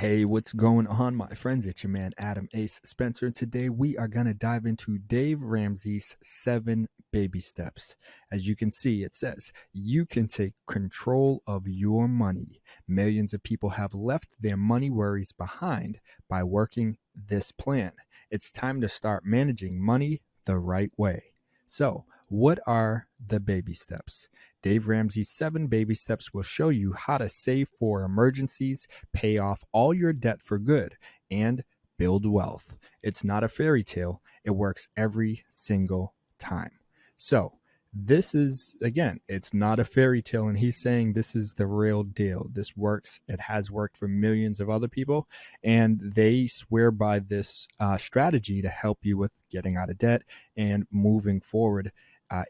Hey, what's going on, my friends? It's your man, Adam Ace Spencer. And today we are going to dive into Dave Ramsey's 7 baby steps. As you can see, it says you can take control of your money. Millions of people have left their money worries behind by working this plan. It's time to start managing money the right way. So, what are the baby steps? Dave Ramsey's 7 baby steps will show you how to save for emergencies, pay off all your debt for good, and build wealth. It's not a fairy tale. It works every single time. So, this is, again, it's not a fairy tale. And he's saying this is the real deal. This works. It has worked for millions of other people. And they swear by this strategy to help you with getting out of debt and moving forward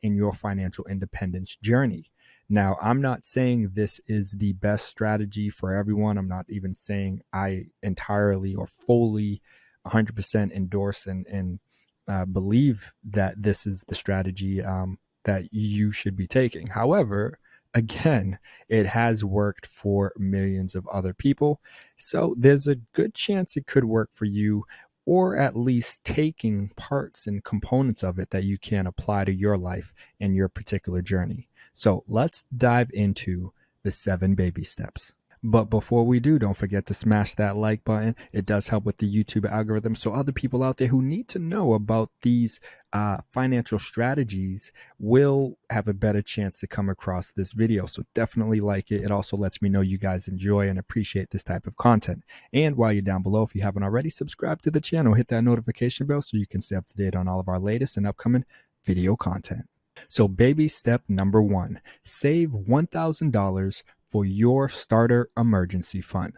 in your financial independence journey. Now, I'm not saying this is the best strategy for everyone. I'm not even saying I entirely or fully 100% endorse and believe that this is the strategy that you should be taking. However, again, it has worked for millions of other people. So there's a good chance it could work for you, or at least taking parts and components of it that you can apply to your life and your particular journey. So let's dive into the 7 baby steps. But before we do, don't forget to smash that like button. It does help with the YouTube algorithm. So other people out there who need to know about these financial strategies will have a better chance to come across this video. So definitely like it. It also lets me know you guys enjoy and appreciate this type of content. And while you're down below, if you haven't already, subscribe to the channel, hit that notification bell so you can stay up to date on all of our latest and upcoming video content. So baby step number 1, save $1,000 for your starter emergency fund.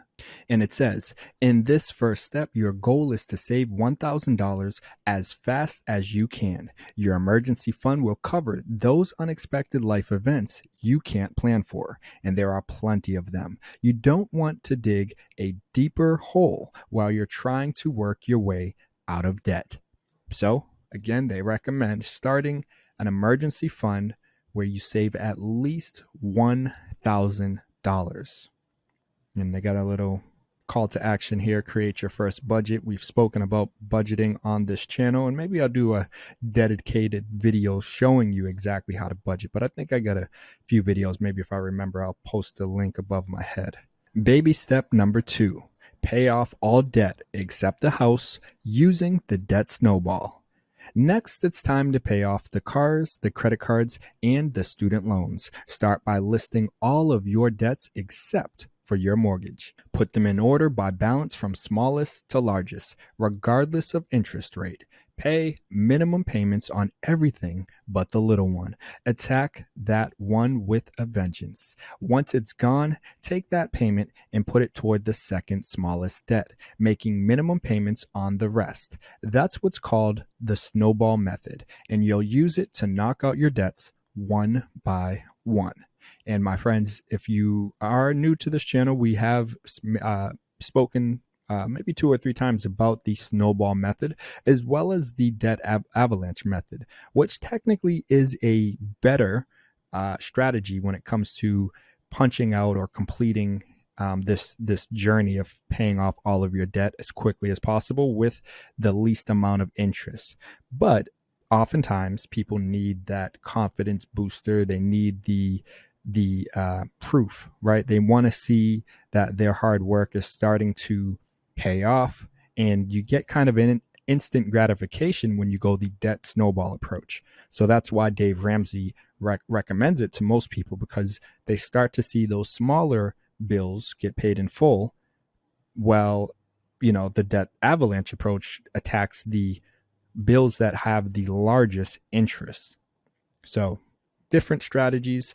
And it says, in this first step, your goal is to save $1,000 as fast as you can. Your emergency fund will cover those unexpected life events you can't plan for, and there are plenty of them. You don't want to dig a deeper hole while you're trying to work your way out of debt. So, again, they recommend starting an emergency fund where you save at least $1,000. And they got a little call to action here: create your first budget. We've spoken about budgeting on this channel, and maybe I'll do a dedicated video showing you exactly how to budget. But I think I got a few videos. Maybe if I remember, I'll post a link above my head. Baby step number 2, pay off all debt except the house using the debt snowball. Next, it's time to pay off the cars, the credit cards, and the student loans. Start by listing all of your debts except for your mortgage. Put them in order by balance from smallest to largest, regardless of interest rate. Pay minimum payments on everything but the little one. Attack that one with a vengeance. Once it's gone, take that payment and put it toward the second smallest debt, making minimum payments on the rest. That's what's called the snowball method, and you'll use it to knock out your debts one by one. And my friends, if you are new to this channel, we have spoken maybe 2 or 3 times about the snowball method, as well as the debt avalanche method, which technically is a better strategy when it comes to punching out or completing this journey of paying off all of your debt as quickly as possible with the least amount of interest. But oftentimes people need that confidence booster. They need the proof, right? They want to see that their hard work is starting to pay off, and you get kind of an instant gratification when you go the debt snowball approach. So that's why Dave Ramsey recommends it to most people, because they start to see those smaller bills get paid in full. Well, the debt avalanche approach attacks the bills that have the largest interest. So different strategies,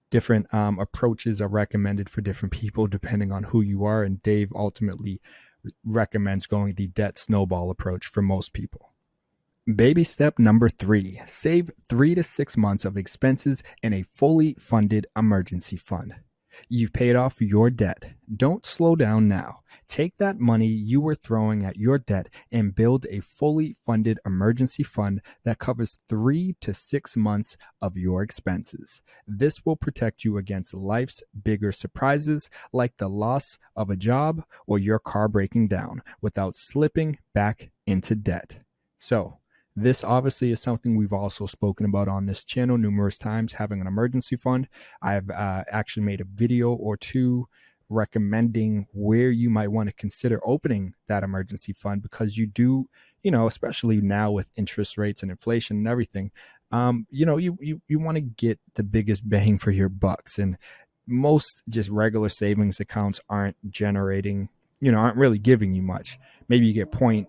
different approaches are recommended for different people depending on who you are. And Dave ultimately recommends going the debt snowball approach for most people. Baby step number 3, save 3 to 6 months of expenses in a fully funded emergency fund. You've paid off your debt. Don't slow down now. Take that money you were throwing at your debt and build a fully funded emergency fund that covers 3 to 6 months of your expenses. This will protect you against life's bigger surprises like the loss of a job or your car breaking down without slipping back into debt. So, this obviously is something we've also spoken about on this channel numerous times, having an emergency fund. I've actually made a video or two recommending where you might want to consider opening that emergency fund, because you do, especially now with interest rates and inflation and everything, you want to get the biggest bang for your bucks. And most just regular savings accounts aren't generating, aren't really giving you much. Maybe you get 5%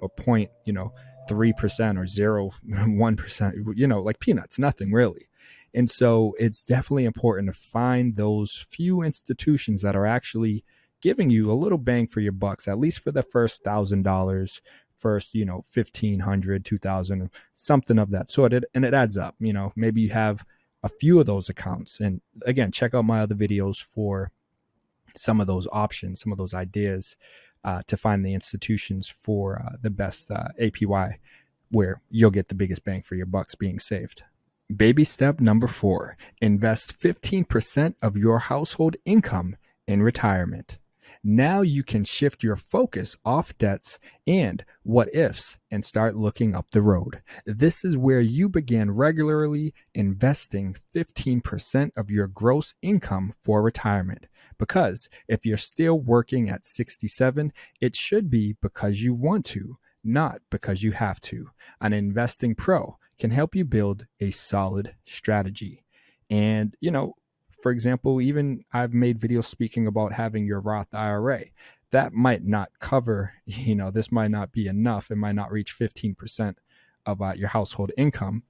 or 3% or 0.1%, like peanuts, nothing really. And so it's definitely important to find those few institutions that are actually giving you a little bang for your bucks, at least for the first $1,000, first, $1,500, $2,000, something of that sort. And it adds up. Maybe you have a few of those accounts. And again, check out my other videos for some of those options, some of those ideas to find the institutions for the best APY, where you'll get the biggest bang for your bucks being saved. Baby step number 4, invest 15% of your household income in retirement. Now you can shift your focus off debts and what ifs and start looking up the road. This is where you begin regularly investing 15% of your gross income for retirement. Because if you're still working at 67, it should be because you want to, not because you have to. An investing pro can help you build a solid strategy. And, for example, even I've made videos speaking about having your Roth IRA. That might not cover, this might not be enough. It might not reach 15% of your household income.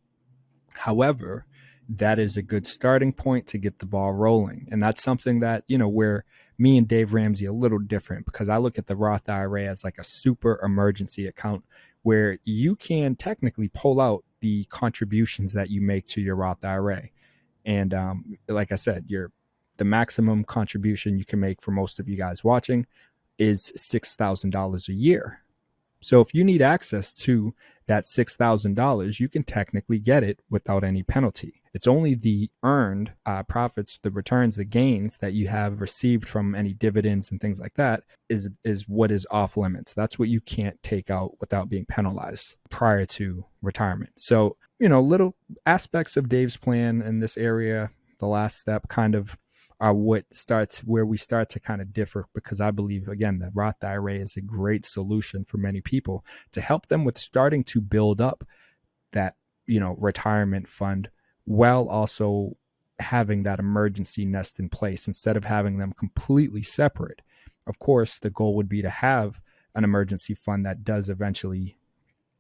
However, that is a good starting point to get the ball rolling. And that's something that, where me and Dave Ramsey are a little different, because I look at the Roth IRA as like a super emergency account where you can technically pull out the contributions that you make to your Roth IRA. And like I said, the maximum contribution you can make for most of you guys watching is $6,000 a year. So if you need access to that $6,000, you can technically get it without any penalty. It's only the earned profits, the returns, the gains that you have received from any dividends and things like that is what is off limits. That's what you can't take out without being penalized prior to retirement. So, little aspects of Dave's plan in this area, the last step kind of are where we start to kind of differ, because I believe, again, the Roth IRA is a great solution for many people to help them with starting to build up that, retirement fund, while also having that emergency nest in place instead of having them completely separate. Of course, the goal would be to have an emergency fund that does eventually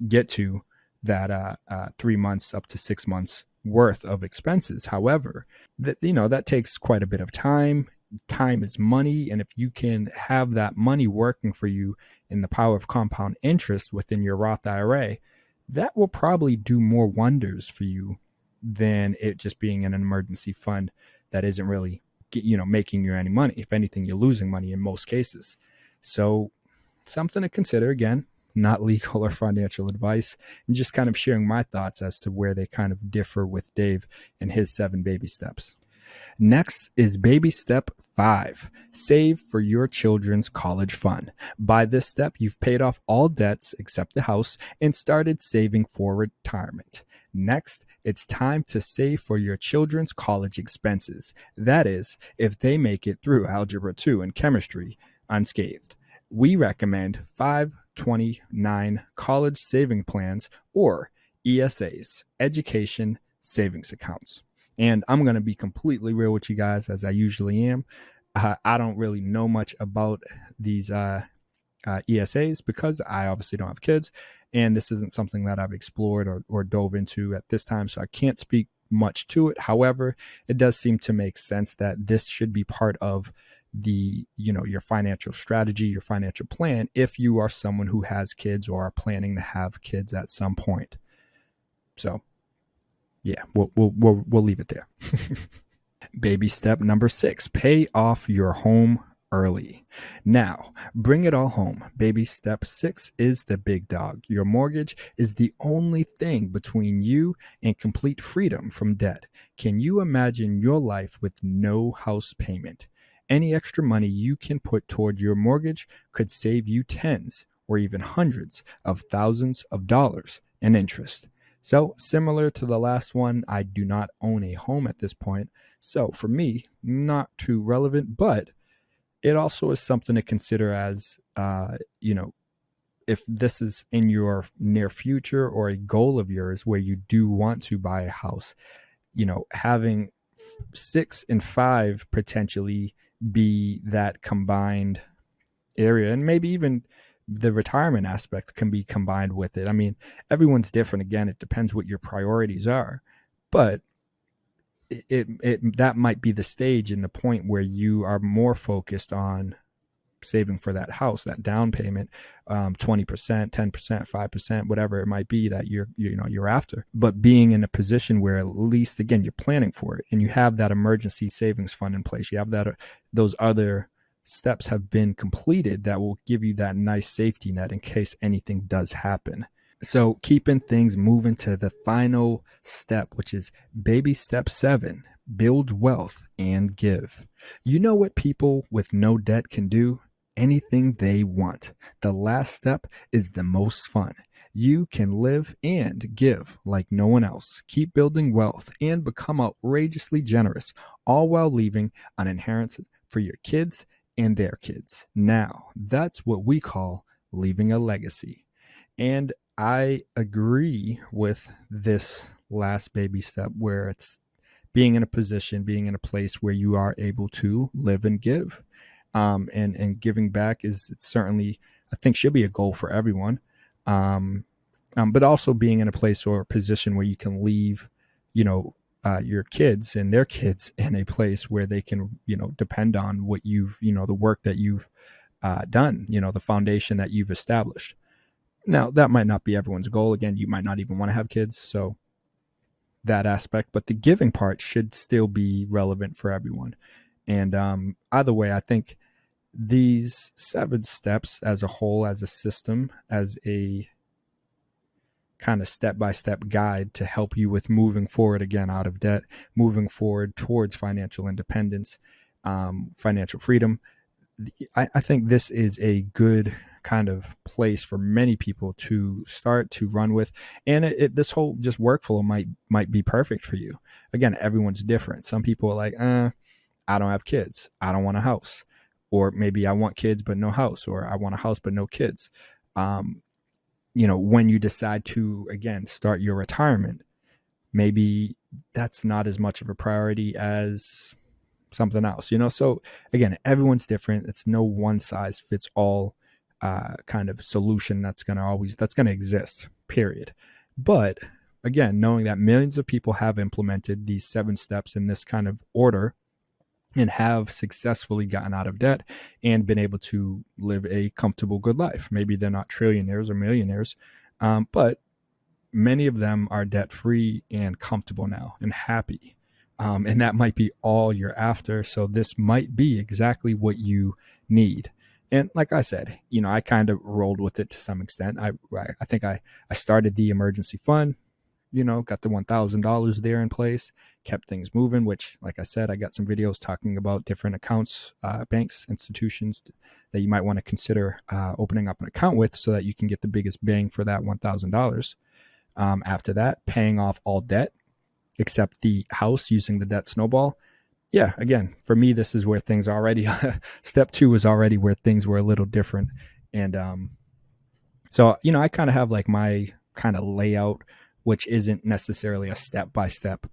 get to that 3 months up to 6 months worth of expenses. However, that takes quite a bit of time. Time is money. And if you can have that money working for you in the power of compound interest within your Roth IRA, that will probably do more wonders for you than it just being in an emergency fund that isn't really, making you any money. If anything, you're losing money in most cases. So something to consider. Again, not legal or financial advice, and just kind of sharing my thoughts as to where they kind of differ with Dave and his 7 baby steps. Next is baby step 5, save for your children's college fund. By this step, you've paid off all debts except the house and started saving for retirement. Next, it's time to save for your children's college expenses. That is, if they make it through Algebra 2 and chemistry unscathed. We recommend 529 college saving plans, or ESAs, education savings accounts. And I'm going to be completely real with you guys, as I usually am. I don't really know much about these ESAs because I obviously don't have kids, and this isn't something that I've explored or dove into at this time, so I can't speak much to it. However, it does seem to make sense that this should be part of the, your financial strategy, your financial plan, if you are someone who has kids or are planning to have kids at some point. So yeah, we'll leave it there. Baby step number 6, pay off your home early. Now, bring it all home. Baby step 6 is the big dog. Your mortgage is the only thing between you and complete freedom from debt. Can you imagine your life with no house payment? Any extra money you can put toward your mortgage could save you tens or even hundreds of thousands of dollars in interest. So, similar to the last one, I do not own a home at this point. So, for me, not too relevant, but it also is something to consider as, if this is in your near future or a goal of yours where you do want to buy a house, having 6 and 5 potentially be that combined area, and maybe even the retirement aspect can be combined with it. I mean, everyone's different. Again, it depends what your priorities are, but it that might be the stage and the point where you are more focused on saving for that house, that down payment, 20%, 10%, 5%, whatever it might be that you're after. But being in a position where at least, again, you're planning for it and you have that emergency savings fund in place, you have that those other steps have been completed that will give you that nice safety net in case anything does happen. So keeping things moving to the final step, which is baby step 7, build wealth and give. You know what people with no debt can do? Anything they want. The last step is the most fun. You can live and give like no one else. Keep building wealth and become outrageously generous, all while leaving an inheritance for your kids and their kids. Now, that's what we call leaving a legacy. And I agree with this last baby step where it's being in a position, being in a place where you are able to live and give. And giving back is certainly, I think, should be a goal for everyone. But also being in a place or a position where you can leave, your kids and their kids in a place where they can, depend on what you've, the work that you've done, the foundation that you've established. Now, that might not be everyone's goal. Again, you might not even want to have kids. So that aspect, but the giving part should still be relevant for everyone. And either way, I think these 7 steps as a whole, as a system, as a kind of step-by-step guide to help you with moving forward, again, out of debt, moving forward towards financial independence, financial freedom. I think this is a good kind of place for many people to start to run with. And this whole just workflow might be perfect for you. Again, everyone's different. Some people are like, I don't have kids. I don't want a house. Or maybe I want kids, but no house. Or I want a house, but no kids. When you decide to, again, start your retirement, maybe that's not as much of a priority as something else, So again, everyone's different. It's no one size fits all kind of solution that's going to exist, period. But again, knowing that millions of people have implemented these 7 steps in this kind of order and have successfully gotten out of debt and been able to live a comfortable, good life. Maybe they're not trillionaires or millionaires, but many of them are debt-free and comfortable now and happy. And that might be all you're after. So this might be exactly what you need. And like I said, I kind of rolled with it to some extent. I think I started the emergency fund, got the $1,000 there in place, kept things moving, which, like I said, I got some videos talking about different accounts, banks, institutions that you might want to consider opening up an account with so that you can get the biggest bang for that $1,000. After that, paying off all debt, except the house, using the debt snowball. Yeah, again, for me, this is where things already, step 2 is already where things were a little different. And so, I kind of have like my kind of layout, which isn't necessarily a step-by-step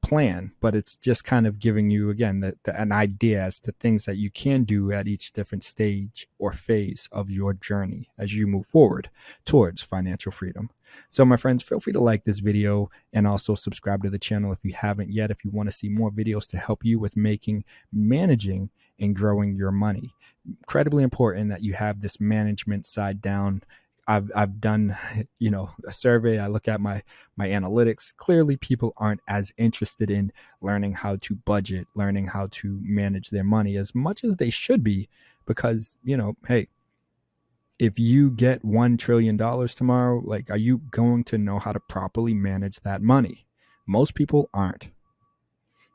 plan, but it's just kind of giving you, again, an idea as to things that you can do at each different stage or phase of your journey as you move forward towards financial freedom. So my friends, feel free to like this video and also subscribe to the channel if you haven't yet, if you want to see more videos to help you with managing and growing your money. Incredibly important that you have this management side down, I've done, a survey. I look at my analytics. Clearly, people aren't as interested in learning how to budget, learning how to manage their money as much as they should be, because, hey, if you get $1 trillion tomorrow, like, are you going to know how to properly manage that money? Most people aren't.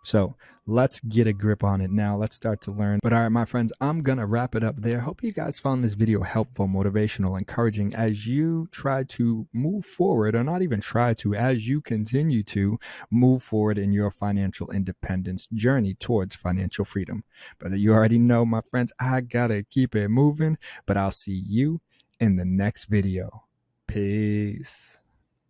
So let's get a grip on it now. Let's start to learn. But all right, my friends, I'm going to wrap it up there. Hope you guys found this video helpful, motivational, encouraging as you try to move forward, or not even try to, as you continue to move forward in your financial independence journey towards financial freedom. But you already know, my friends, I got to keep it moving, but I'll see you in the next video. Peace.